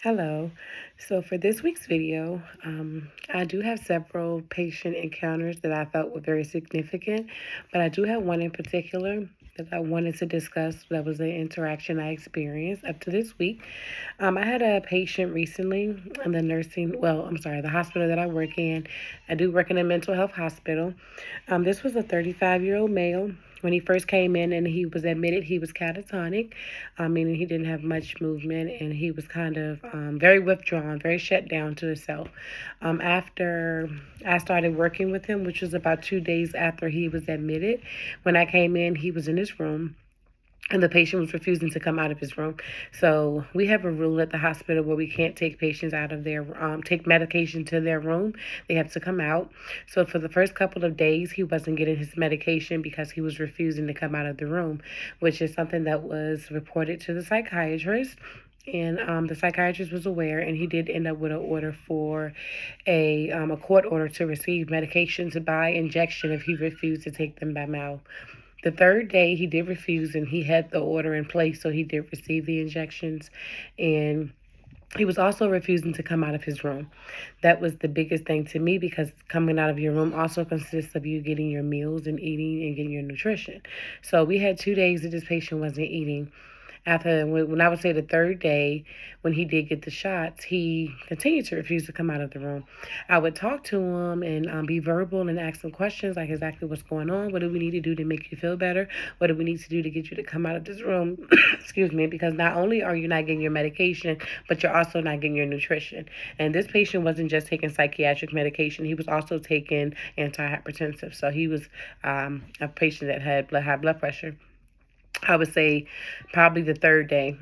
Hello. So for this week's video, I do have several patient encounters that I felt were very significant, but I do have one in particular that I wanted to discuss. That was an interaction I experienced up to this week. I had a patient recently in the hospital that I work in. I do work in a mental health hospital. This was a 35-year-old male. When he first came in and he was admitted, he was catatonic, meaning he didn't have much movement and he was kind of very withdrawn, very shut down to himself. After I started working with him, which was about 2 days after he was admitted, when I came in, he was in his room and the patient was refusing to come out of his room. So we have a rule at the hospital where we can't take patients out of their take medication to their room. They have to come out. So for the first couple of days, he wasn't getting his medication because he was refusing to come out of the room, which is something that was reported to the psychiatrist. And the psychiatrist was aware, and he did end up with an order for a court order to receive medication to by injection if he refused to take them by mouth. The third day, he did refuse, and he had the order in place, so he did receive the injections. And he was also refusing to come out of his room. That was the biggest thing to me because coming out of your room also consists of you getting your meals and eating and getting your nutrition. So we had 2 days that this patient wasn't eating. After, when I would say the third day, when he did get the shots, he continued to refuse to come out of the room. I would talk to him and be verbal and ask him questions like exactly what's going on. What do we need to do to make you feel better? What do we need to do to get you to come out of this room? Excuse me, because not only are you not getting your medication, but you're also not getting your nutrition. And this patient wasn't just taking psychiatric medication, he was also taking antihypertensive. So he was a patient that had high blood pressure. I would say probably the third day,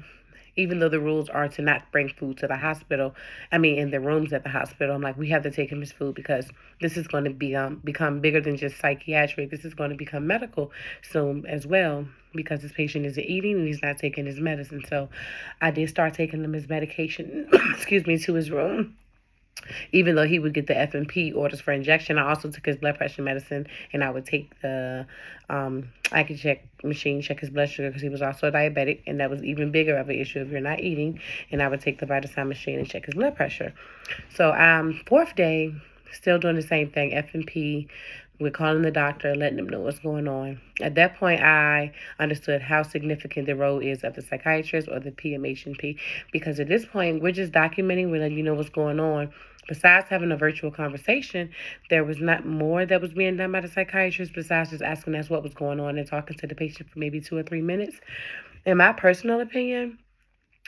even though the rules are to not bring food to the hospital, in the rooms at the hospital, I'm like, we have to take him his food because this is going to be become bigger than just psychiatric. This is going to become medical soon as well because this patient isn't eating and he's not taking his medicine. So I did start taking him his medication, excuse me, to his room. Even though he would get the F&P orders for injection, I also took his blood pressure medicine, and I would take the I could check machine, check his blood sugar because he was also diabetic, and that was even bigger of an issue if you're not eating. And I would take the Vitasign machine and check his blood pressure. So fourth day, still doing the same thing, F&P. We're calling the doctor, letting them know what's going on. At that point, I understood how significant the role is of the psychiatrist or the PMHNP, because at this point, we're just documenting, we're letting you know what's going on. Besides having a virtual conversation, there was not more that was being done by the psychiatrist besides just asking us what was going on and talking to the patient for maybe 2 or 3 minutes. In my personal opinion,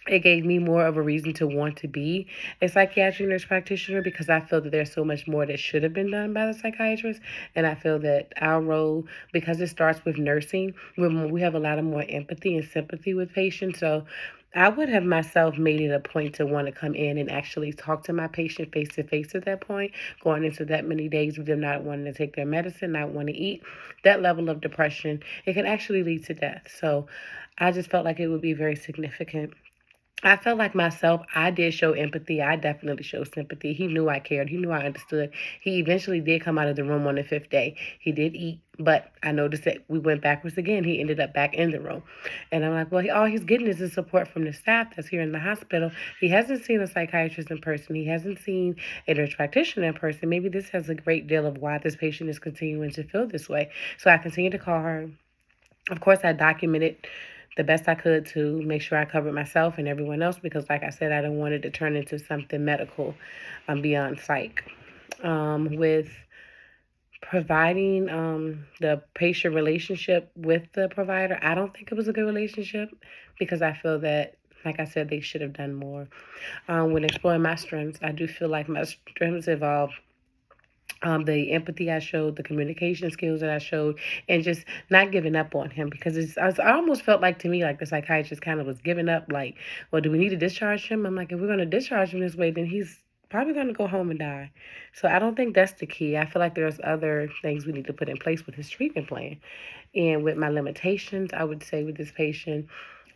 it gave me more of a reason to want to be a psychiatric nurse practitioner because I feel that there's so much more that should have been done by the psychiatrist. And I feel that our role, because it starts with nursing, we have a lot of more empathy and sympathy with patients. So I would have myself made it a point to want to come in and actually talk to my patient face to face at that point, going into that many days with them not wanting to take their medicine, not wanting to eat. That level of depression, it can actually lead to death. So I just felt like it would be very significant. I felt like myself, I did show empathy. I definitely showed sympathy. He knew I cared. He knew I understood. He eventually did come out of the room on the fifth day. He did eat, but I noticed that we went backwards again. He ended up back in the room. And I'm like, well, all he's getting is the support from the staff that's here in the hospital. He hasn't seen a psychiatrist in person. He hasn't seen a nurse practitioner in person. Maybe this has a great deal of why this patient is continuing to feel this way. So I continued to call her. Of course, I documented the best I could to make sure I covered myself and everyone else because, like I said, I didn't want it to turn into something medical beyond psych. With providing the patient relationship with the provider, I don't think it was a good relationship because I feel that, like I said, they should have done more. When exploring my strengths, I do feel like my strengths involve the empathy I showed, the communication skills that I showed, and just not giving up on him because I almost felt like to me like the psychiatrist kind of was giving up. Like, well, do we need to discharge him? I'm like, if we're going to discharge him this way, then he's probably going to go home and die. So I don't think that's the key. I feel like there's other things we need to put in place with his treatment plan. And with my limitations, I would say with this patient,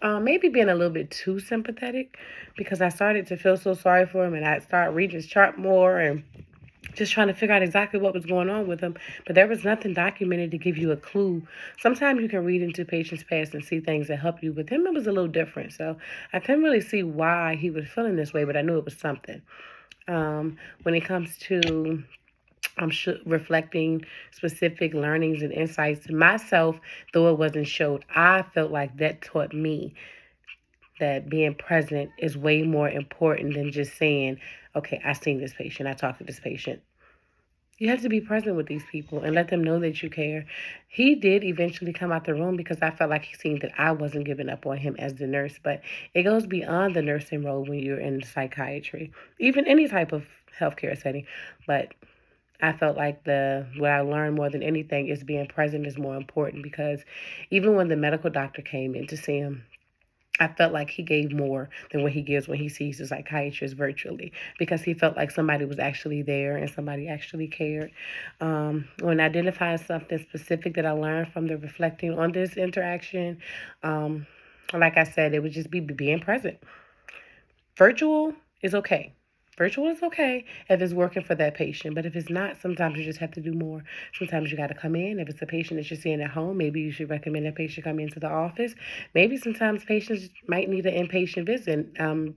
maybe being a little bit too sympathetic because I started to feel so sorry for him and I started reading his chart more and just trying to figure out exactly what was going on with him. But there was nothing documented to give you a clue. Sometimes you can read into patients' past and see things that help you. With him, it was a little different. So I couldn't really see why he was feeling this way, but I knew it was something. When it comes to reflecting specific learnings and insights to myself, though it wasn't showed, I felt like that taught me that being present is way more important than just saying, okay, I seen this patient, I talked to this patient. You have to be present with these people and let them know that you care. He did eventually come out the room because I felt like he seen that I wasn't giving up on him as the nurse. But it goes beyond the nursing role when you're in psychiatry, even any type of healthcare setting. But I felt like what I learned more than anything is being present is more important, because even when the medical doctor came in to see him, I felt like he gave more than what he gives when he sees the psychiatrist virtually, because he felt like somebody was actually there and somebody actually cared. When identifying something specific that I learned from the reflecting on this interaction, um, like I said, it would just be being present. Virtual is okay. Virtual is okay if it's working for that patient, but if it's not, sometimes you just have to do more. Sometimes you got to come in. If it's a patient that you're seeing at home, maybe you should recommend that patient come into the office. Maybe sometimes patients might need an inpatient visit,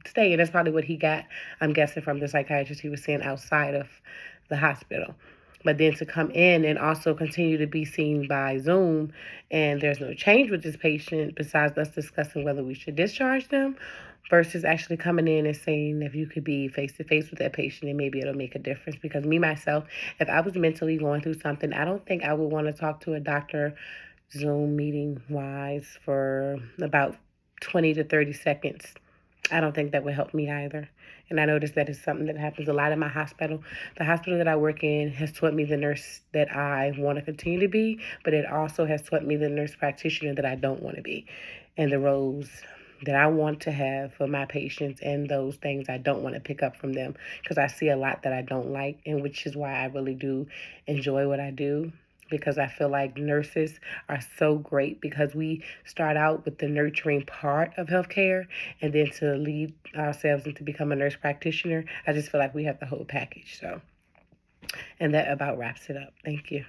stay, and that's probably what he got, I'm guessing, from the psychiatrist he was seeing outside of the hospital. But then to come in and also continue to be seen by Zoom, and there's no change with this patient besides us discussing whether we should discharge them, versus actually coming in and saying if you could be face to face with that patient, and maybe it'll make a difference. Because me, myself, if I was mentally going through something, I don't think I would want to talk to a doctor Zoom meeting wise for about 20 to 30 seconds. I don't think that would help me either. And I noticed that it's something that happens a lot in my hospital. The hospital that I work in has taught me the nurse that I want to continue to be, but it also has taught me the nurse practitioner that I don't want to be, and the roles that I want to have for my patients, and those things I don't want to pick up from them, because I see a lot that I don't like, and which is why I really do enjoy what I do, because I feel like nurses are so great, because we start out with the nurturing part of healthcare, and then to lead ourselves into become a nurse practitioner, I just feel like we have the whole package. So, and that about wraps it up. Thank you.